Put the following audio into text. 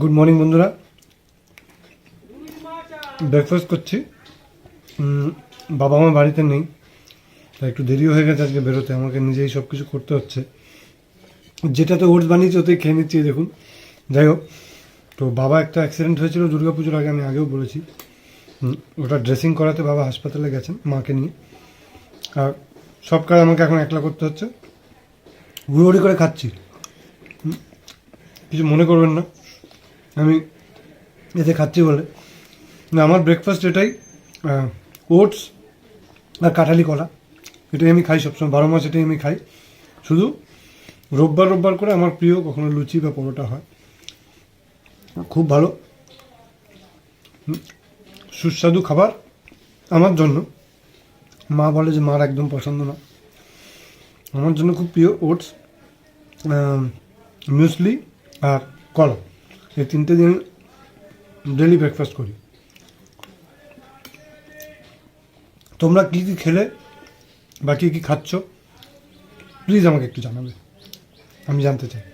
Good morning বন্ধুরা, breakfast করছি। বাবা আমার বাড়িতে নেই, তাই একটু দেরি হয়ে গেছে আজকে বেরোতে। আমাকে নিজেই সব কিছু করতে হচ্ছে। যেটাতে ওটস বানিয়েছি ওতেই খেয়ে নিচ্ছি, দেখুন। যাই হোক, তো বাবা একটা অ্যাক্সিডেন্ট হয়েছিল দুর্গাপুজোর আগে, আমি আগেও বলেছি। ওটা ড্রেসিং করাতে বাবা হাসপাতালে গেছেন মাকে নিয়ে, আর সব কাজ আমাকে এখন একলা করতে হচ্ছে। হুড়োহুড়ি করে খাচ্ছি, কিছু মনে করবেন না আমি এতে খাচ্ছি বলে। না, আমার ব্রেকফাস্ট এটাই, ওটস আর কাঁঠালি কলা। এটাই আমি খাই সবসময়, 12 মাস এটাই আমি খাই। শুধু রোববার করে আমার প্রিয় কখনো লুচি বা পরোটা হয়। খুব ভালো সুস্বাদু খাবার আমার জন্য। মা বলে যে মার একদম পছন্দ না, আমার জন্য খুব প্রিয় ওটস, মিউসলি আর কলা। এই তিনটে দিন ডেলি ব্রেকফাস্ট করি। তোমরা কী কী খেলে বা কী কী খাচ্ছ প্লিজ আমাকে একটু জানাবে, আমি জানতে চাই।